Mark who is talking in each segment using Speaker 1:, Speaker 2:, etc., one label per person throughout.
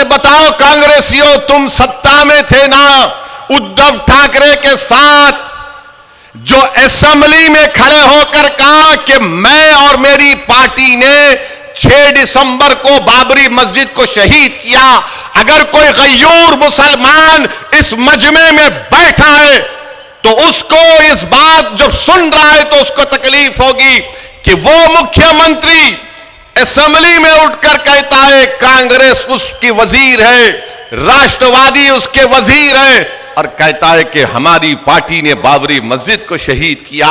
Speaker 1: बताओ कांग्रेसियों, तुम सत्ता में थे ना उद्धव ठाकरे के साथ, जो असेंबली में खड़े होकर कहा कि मैं और मेरी पार्टी ने 6 दिसंबर को बाबरी मस्जिद को शहीद किया। अगर कोई गयूर मुसलमान इस मजमे में बैठा है तो उसको इस बात जब सुन रहा है तो उसको तकलीफ होगी कि वो मुख्यमंत्री असेंबली में उठकर कहता है कांग्रेस उसकी वजीर है, राष्ट्रवादी उसके वजीर है, और कहता है कि हमारी पार्टी ने बाबरी मस्जिद को शहीद किया।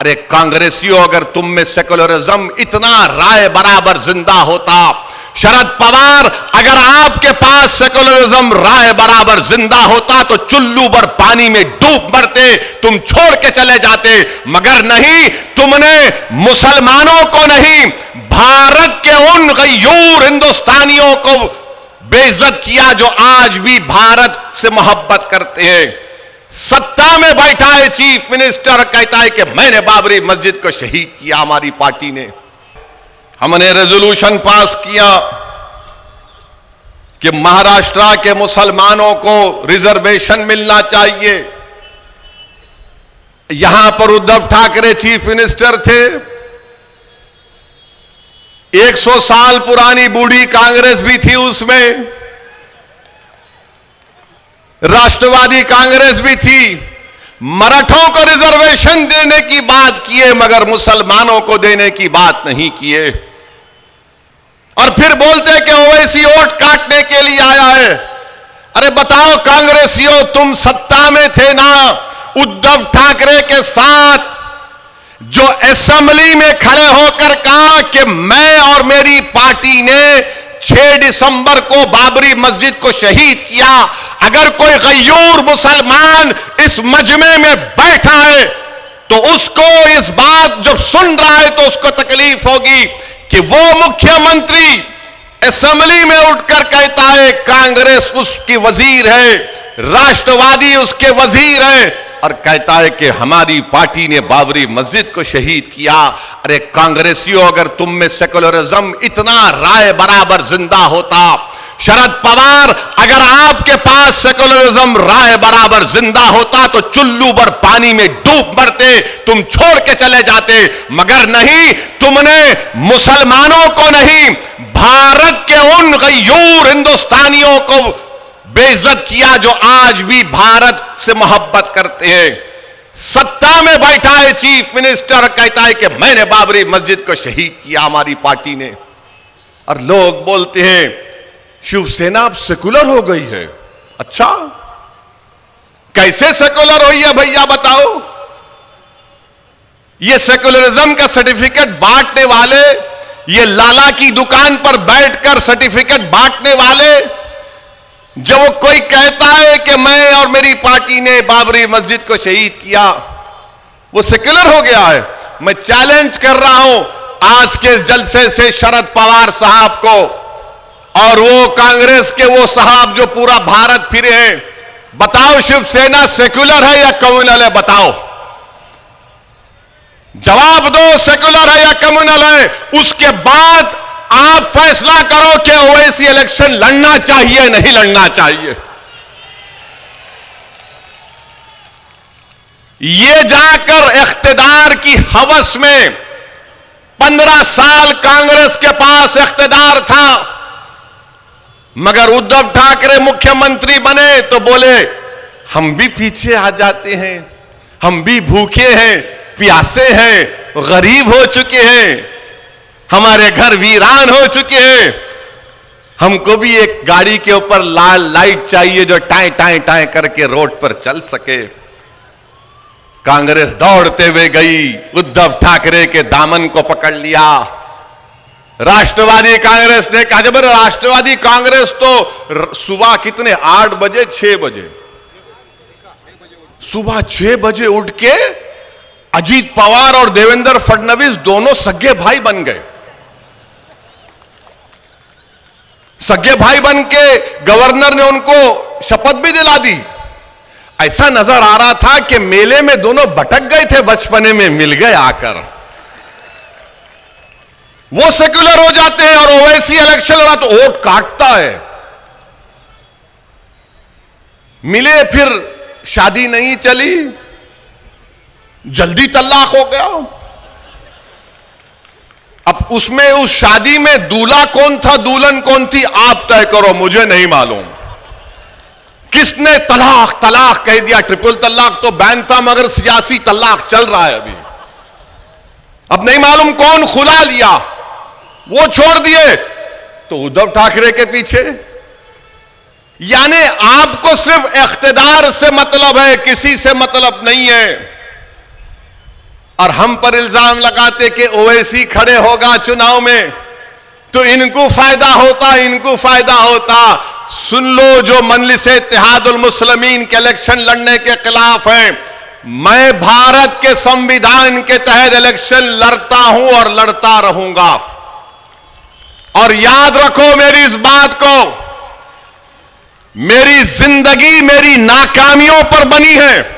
Speaker 1: अरे कांग्रेसियों, अगर तुम में सेकुलरिज्म इतना राय बराबर जिंदा होता, शरद पवार अगर आपके पास सेकुलरिज्म राय बराबर जिंदा होता तो चुल्लू भर पानी में डूब मरते, तुम छोड़ के चले जाते, मगर नहीं, तुमने मुसलमानों को नहीं, भारत के उन गयूर हिंदुस्तानियों को बेइज्जत किया जो आज भी भारत से मोहब्बत करते हैं। सत्ता में बैठा है चीफ मिनिस्टर, कहता है कि मैंने बाबरी मस्जिद को शहीद किया हमारी पार्टी ने। हमने रेजोल्यूशन पास किया कि महाराष्ट्र के मुसलमानों को रिजर्वेशन मिलना चाहिए। यहां पर उद्धव ठाकरे चीफ मिनिस्टर थे, 100 साल पुरानी बूढ़ी कांग्रेस भी थी उसमें, राष्ट्रवादी कांग्रेस भी थी, मराठों को रिजर्वेशन देने की बात किए मगर मुसलमानों को देने की बात नहीं किए। और फिर बोलते कि ओवैसी वोट काटने के लिए आया है। अरे बताओ कांग्रेसियों, तुम सत्ता में थे ना उद्धव ठाकरे के साथ, जो असेंबली में खड़े होकर कहा कि मैं और मेरी पार्टी ने 6 दिसंबर को बाबरी मस्जिद को शहीद किया। अगर कोई गयूर मुसलमान इस मजमे में बैठा है तो उसको इस बात जब सुन रहा है तो उसको तकलीफ होगी कि वो मुख्यमंत्री असेंबली में उठकर कहता है कांग्रेस उसकी वजीर है, राष्ट्रवादी उसके वजीर है, और कहता है कि हमारी पार्टी ने बाबरी मस्जिद को शहीद किया। अरे कांग्रेसियों, अगर तुम में सेकुलरिज्म इतना राय बराबर जिंदा होता, शरद पवार अगर आपके पास सेकुलरिज्म राय बराबर जिंदा होता तो चुल्लू भर पानी में डूब मरते, तुम छोड़ के चले जाते, मगर नहीं, तुमने मुसलमानों को नहीं, भारत के उन गयूर हिंदुस्तानियों को बेइज्जत किया जो आज भी भारत से मोहब्बत करते हैं। सत्ता में बैठा है चीफ मिनिस्टर, कहता है कि मैंने बाबरी मस्जिद को शहीद किया हमारी पार्टी ने। और लोग बोलते हैं शिवसेना अब सेकुलर हो गई है। अच्छा, कैसे सेकुलर हुई है भैया बताओ? ये सेकुलरिज्म का सर्टिफिकेट बांटने वाले, ये लाला की दुकान पर बैठकर सर्टिफिकेट बांटने वाले, जब कोई कहता है कि मैं और मेरी पार्टी ने बाबरी मस्जिद को शहीद किया, वो सेक्युलर हो गया है। मैं चैलेंज कर रहा हूं आज के जलसे से शरद पवार साहब को और वो कांग्रेस के वो साहब जो पूरा भारत फिरे हैं, बताओ शिवसेना सेक्युलर है या कम्युनल है? बताओ, जवाब दो, सेक्युलर है या कम्युनल है? उसके बाद आप फैसला करो कि ओवैसी इलेक्शन लड़ना चाहिए नहीं लड़ना चाहिए। ये जाकर इख्तिदार की हवस में 15 साल कांग्रेस के पास इख्तिदार था, मगर उद्धव ठाकरे मुख्यमंत्री बने तो बोले हम भी पीछे आ जाते हैं, हम भी भूखे हैं, प्यासे हैं, गरीब हो चुके हैं, हमारे घर वीरान हो चुके हैं, हमको भी एक गाड़ी के ऊपर लाल लाइट चाहिए जो टाई टाई टाई करके रोड पर चल सके। कांग्रेस दौड़ते हुए गई, उद्धव ठाकरे के दामन को पकड़ लिया। राष्ट्रवादी कांग्रेस ने कहा, जब राष्ट्रवादी कांग्रेस तो सुबह कितने 8 बजे 6 बजे सुबह 6 बजे उठ के अजीत पवार और देवेंद्र फडणवीस दोनों सगे भाई बन गए। सगे भाई बन के गवर्नर ने उनको शपथ भी दिला दी। ऐसा नजर आ रहा था कि मेले में दोनों भटक गए थे, बचपने में मिल गए आकर। वो सेक्युलर हो जाते हैं और ओवैसी इलेक्शन वाला तो वोट काटता है। मिले फिर शादी नहीं चली, जल्दी तलाक हो गया। अब उसमें उस शादी में दूल्हा कौन था, दुल्हन कौन थी, आप तय करो, मुझे नहीं मालूम। किसने तलाक तलाक कह दिया? ट्रिपल तलाक तो बैन था, मगर सियासी तलाक चल रहा है अभी। अब नहीं मालूम कौन खुला लिया, वो छोड़ दिए तो उद्धव ठाकरे के पीछे। यानी आपको सिर्फ इख्तिदार से मतलब है, किसी से मतलब नहीं है। और हम पर इल्जाम लगाते कि ओवैसी खड़े होगा चुनाव में तो इनको फायदा होता, इनको फायदा होता। सुन लो, जो मजलिस इत्तेहादुल मुस्लिमीन के इलेक्शन लड़ने के खिलाफ हैं, मैं भारत के संविधान के तहत इलेक्शन लड़ता हूं और लड़ता रहूंगा। और याद रखो मेरी इस बात को, मेरी जिंदगी मेरी नाकामियों पर बनी है।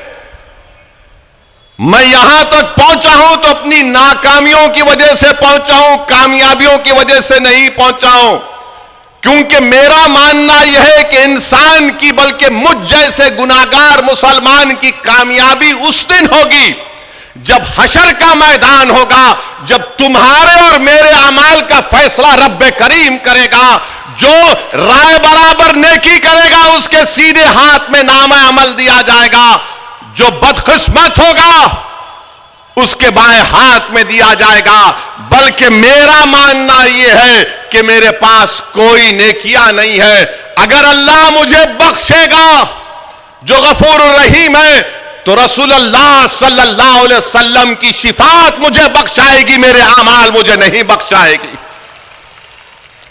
Speaker 1: मैं यहां तक पहुंचा हूं तो अपनी नाकामियों की वजह से पहुंचा हूं, कामयाबियों की वजह से नहीं पहुंचा हूं। क्योंकि मेरा मानना यह है कि इंसान की, बल्कि मुझ जैसे गुनाहगार मुसलमान की कामयाबी उस दिन होगी जब हशर का मैदान होगा, जब तुम्हारे और मेरे अमाल का फैसला रब्बे करीम करेगा। जो राय बराबर नेकी करेगा उसके सीधे हाथ में नामा अमल दिया जाएगा, जो बदकिस्मत होगा उसके बाएं हाथ में दिया जाएगा। बल्कि मेरा मानना यह है कि मेरे पास कोई नेकियां नहीं है। अगर अल्लाह मुझे बख्शेगा जो गफूर रहीम है, तो रसूलुल्लाह सल्लल्लाहु अलैहि वसल्लम की शिफात मुझे बख्शाएगी, मेरे अमाल मुझे नहीं बख्शाएगी।